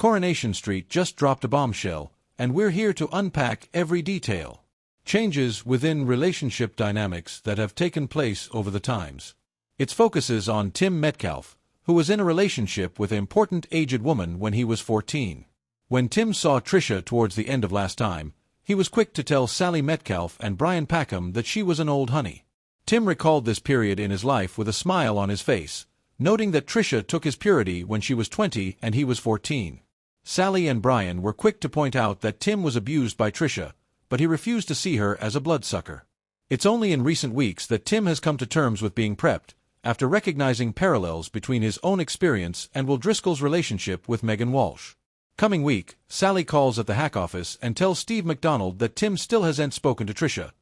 Coronation Street just dropped a bombshell, and we're here to unpack every detail. Changes within relationship dynamics that have taken place over the times. Its focuses on Tim Metcalfe, who was in a relationship with an important aged woman when he was 14. When Tim saw Trisha towards the end of last time, he was quick to tell Sally Metcalfe and Brian Packham that she was an old honey. Tim recalled this period in his life with a smile on his face, noting that Trisha took his purity when she was 20 and he was 14. Sally and Brian were quick to point out that Tim was abused by Trisha, but he refused to see her as a bloodsucker. It's only in recent weeks that Tim has come to terms with being prepped, after recognizing parallels between his own experience and Will Driscoll's relationship with Megan Walsh. Coming week, Sally calls at the hack office and tells Steve McDonald that Tim still hasn't spoken to Trisha.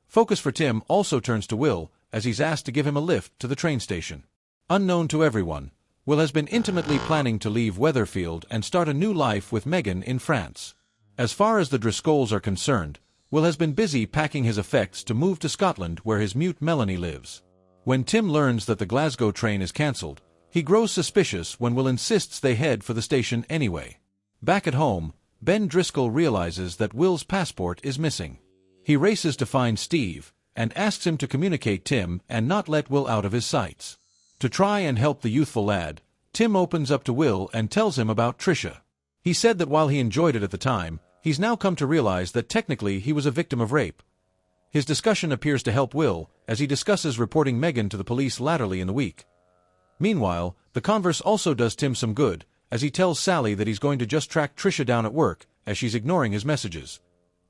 Focus for Tim also turns to Will, as he's asked to give him a lift to the train station. Unknown to everyone, Will has been intimately planning to leave Weatherfield and start a new life with Megan in France. As far as the Driscolls are concerned, Will has been busy packing his effects to move to Scotland where his mute Melanie lives. When Tim learns that the Glasgow train is cancelled, he grows suspicious when Will insists they head for the station anyway. Back at home, Ben Driscoll realizes that Will's passport is missing. He races to find Steve, and asks him to communicate Tim and not let Will out of his sights. To try and help the youthful lad, Tim opens up to Will and tells him about Trisha. He said that while he enjoyed it at the time, he's now come to realize that technically he was a victim of rape. His discussion appears to help Will, as he discusses reporting Megan to the police laterally in the week. Meanwhile, the converse also does Tim some good, as he tells Sally that he's going to just track Trisha down at work, as she's ignoring his messages.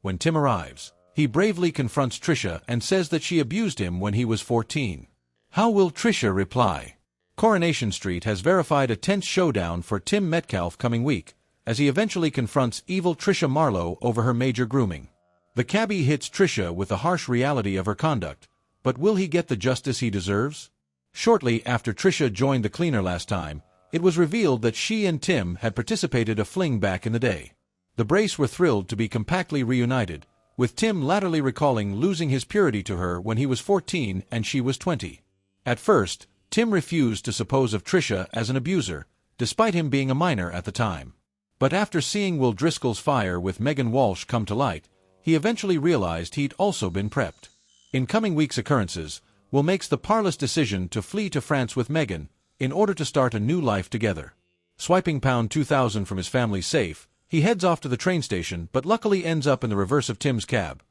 When Tim arrives, he bravely confronts Trisha and says that she abused him when he was 14. How will Trisha reply? Coronation Street has verified a tense showdown for Tim Metcalfe coming week, as he eventually confronts evil Trisha Marlowe over her major grooming. The cabbie hits Trisha with the harsh reality of her conduct, but will he get the justice he deserves? Shortly after Trisha joined the cleaner last time, it was revealed that she and Tim had participated a fling back in the day. The brace were thrilled to be compactly reunited, with Tim latterly recalling losing his purity to her when he was 14 and she was 20. At first, Tim refused to suppose of Trisha as an abuser, despite him being a minor at the time. But after seeing Will Driscoll's fire with Megan Walsh come to light, he eventually realized he'd also been prepped. In coming weeks' occurrences, Will makes the parlous decision to flee to France with Megan, in order to start a new life together. Swiping pound 2,000 from his family's safe, he heads off to the train station but luckily ends up in the reverse of Tim's cab.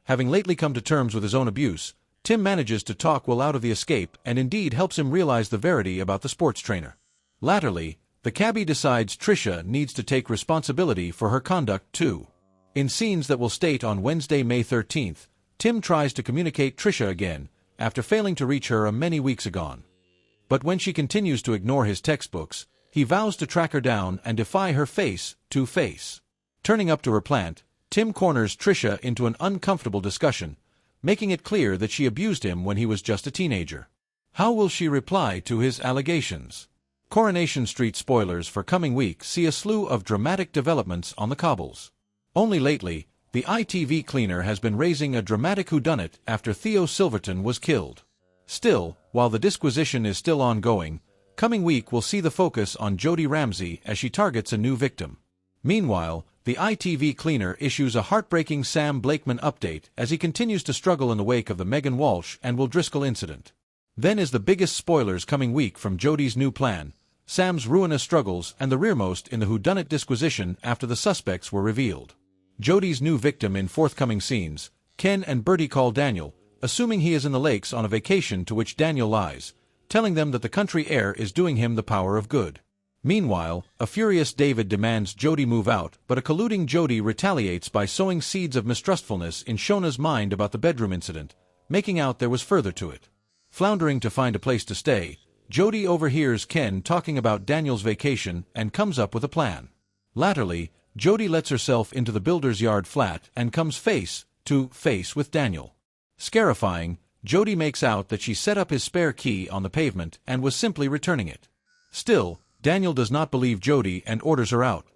Having lately come to terms with his own abuse, Tim manages to talk Will out of the escape and indeed helps him realize the verity about the sports trainer. Latterly, the cabbie decides Trisha needs to take responsibility for her conduct too. In scenes that will state on Wednesday, May 13th, Tim tries to communicate Trisha again, after failing to reach her many weeks agone. But when she continues to ignore his textbooks, he vows to track her down and defy her face to face. Turning up to her plant, Tim corners Trisha into an uncomfortable discussion, making it clear that she abused him when he was just a teenager. How will she reply to his allegations? Coronation Street spoilers for coming week see a slew of dramatic developments on the cobbles. Only lately, the ITV cleaner has been raising a dramatic whodunit after Theo Silverton was killed. Still, while the disquisition is still ongoing, coming week will see the focus on Jodie Ramsey as she targets a new victim. Meanwhile, the ITV cleaner issues a heartbreaking Sam Blakeman update as he continues to struggle in the wake of the Megan Walsh and Will Driscoll incident. Then is the biggest spoilers coming week from Jodie's new plan, Sam's ruinous struggles and the rearmost in the whodunit disquisition after the suspects were revealed. Jodie's new victim in forthcoming scenes, Ken and Bertie call Daniel, assuming he is in the lakes on a vacation, to which Daniel lies, telling them that the country air is doing him the power of good. Meanwhile, a furious David demands Jodie move out, but a colluding Jodie retaliates by sowing seeds of mistrustfulness in Shona's mind about the bedroom incident, making out there was further to it. Floundering to find a place to stay, Jodie overhears Ken talking about Daniel's vacation and comes up with a plan. Latterly, Jodie lets herself into the builder's yard flat and comes face to face with Daniel. Scarifying, Jodie makes out that she set up his spare key on the pavement and was simply returning it. Still, Daniel does not believe Jodie and orders her out.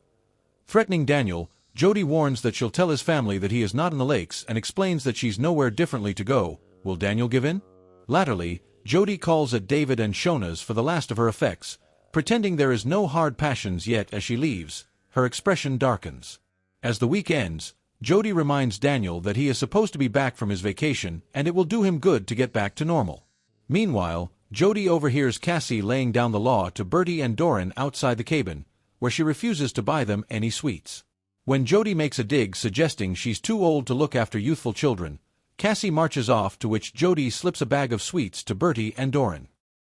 Threatening Daniel, Jodie warns that she'll tell his family that he is not in the lakes and explains that she's nowhere differently to go. Will Daniel give in? Latterly, Jodie calls at David and Shona's for the last of her effects, pretending there is no hard passions yet. As she leaves, her expression darkens. As the week ends, Jodie reminds Daniel that he is supposed to be back from his vacation and it will do him good to get back to normal. Meanwhile, Jodie overhears Cassie laying down the law to Bertie and Doran outside the cabin, where she refuses to buy them any sweets. When Jodie makes a dig suggesting she's too old to look after youthful children, Cassie marches off, to which Jodie slips a bag of sweets to Bertie and Doran.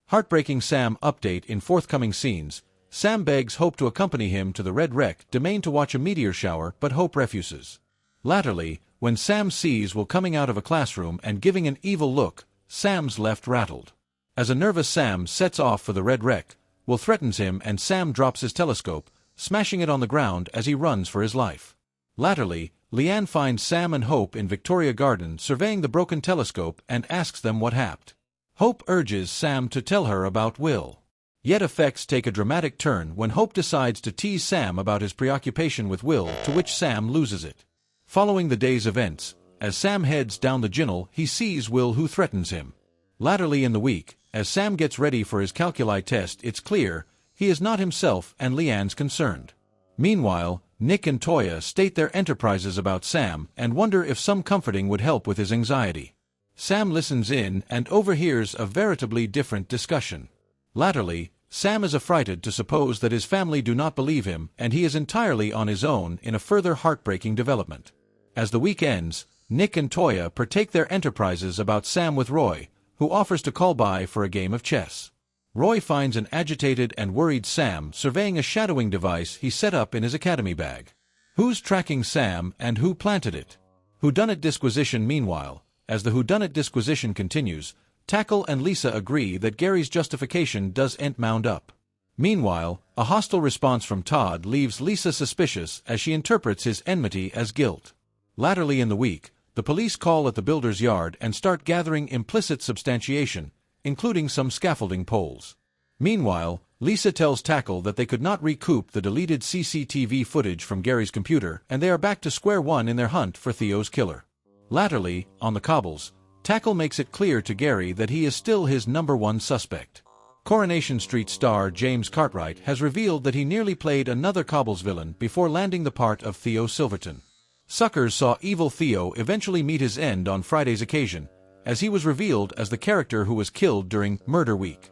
Heartbreaking Sam update in forthcoming scenes. Sam begs Hope to accompany him to the Red Wreck domain to watch a meteor shower, but Hope refuses. Latterly, when Sam sees Will coming out of a classroom and giving an evil look, Sam's left rattled. As a nervous Sam sets off for the Red Wreck, Will threatens him and Sam drops his telescope, smashing it on the ground as he runs for his life. Latterly, Leanne finds Sam and Hope in Victoria Garden surveying the broken telescope and asks them what happened. Hope urges Sam to tell her about Will. Yet effects take a dramatic turn when Hope decides to tease Sam about his preoccupation with Will, to which Sam loses it. Following the day's events, as Sam heads down the Ginnel, he sees Will, who threatens him. Latterly in the week, as Sam gets ready for his calculi test, it's clear he is not himself and Leanne's concerned. Meanwhile, Nick and Toya state their enterprises about Sam and wonder if some comforting would help with his anxiety. Sam listens in and overhears a veritably different discussion. Latterly, Sam is affrighted to suppose that his family do not believe him and he is entirely on his own in a further heartbreaking development. As the week ends, Nick and Toya partake their enterprises about Sam with Roy, who offers to call by for a game of chess. Roy finds an agitated and worried Sam surveying a shadowing device he set up in his academy bag. Who's tracking Sam and who planted it? Whodunit disquisition. Meanwhile, as the whodunit disquisition continues, Tackle and Lisa agree that Gary's justification does ent mound up. Meanwhile, a hostile response from Todd leaves Lisa suspicious as she interprets his enmity as guilt. Latterly in the week, the police call at the builder's yard and start gathering implicit substantiation, including some scaffolding poles. Meanwhile, Lisa tells Tackle that they could not recoup the deleted CCTV footage from Gary's computer and they are back to square one in their hunt for Theo's killer. Latterly, on the cobbles, Tackle makes it clear to Gary that he is still his #1 suspect. Coronation Street star James Cartwright has revealed that he nearly played another Cobbles villain before landing the part of Theo Silverton. Suckers saw evil Theo eventually meet his end on Friday's occasion, as he was revealed as the character who was killed during Murder Week.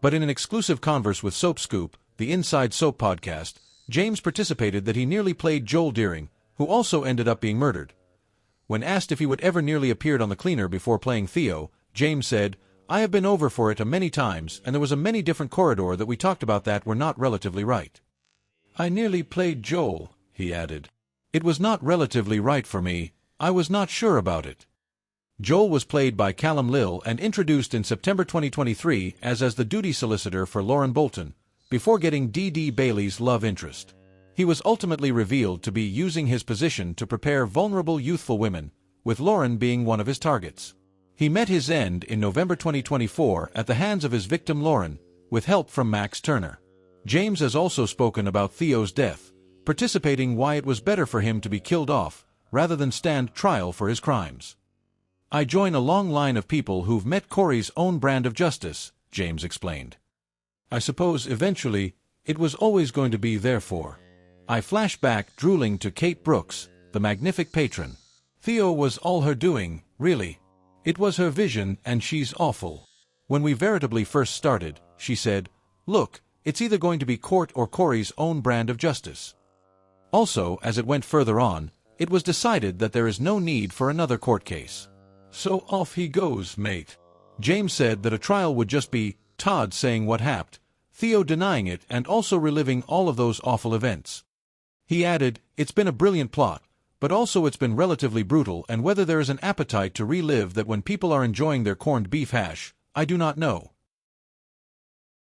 But in an exclusive converse with Soap Scoop, the Inside Soap podcast, James participated that he nearly played Joel Deering, who also ended up being murdered. When asked if he would ever nearly appeared on the cleaner before playing Theo, James said, "I have been over for it a many times and there was a many different corridor that we talked about that were not relatively right. I nearly played Joel," he added. "It was not relatively right for me, I was not sure about it." Joel was played by Callum Lill and introduced in September 2023 as the duty solicitor for Lauren Bolton, before getting D.D. Bailey's love interest. He was ultimately revealed to be using his position to prepare vulnerable youthful women, with Lauren being one of his targets. He met his end in November 2024 at the hands of his victim Lauren, with help from Max Turner. James has also spoken about Theo's death, participating why it was better for him to be killed off, rather than stand trial for his crimes. "I join a long line of people who've met Corrie's own brand of justice," James explained. "I suppose eventually, it was always going to be therefore. I flash back drooling to Kate Brooks, the magnific patron. Theo was all her doing, really. It was her vision and she's awful. When we veritably first started, she said, 'Look, it's either going to be court or Corrie's own brand of justice.' Also, as it went further on, it was decided that there is no need for another court case. So off he goes, mate." James said that a trial would just be Todd saying what happened, Theo denying it and also reliving all of those awful events. He added, "It's been a brilliant plot, but also it's been relatively brutal, and whether there is an appetite to relive that when people are enjoying their corned beef hash, I do not know.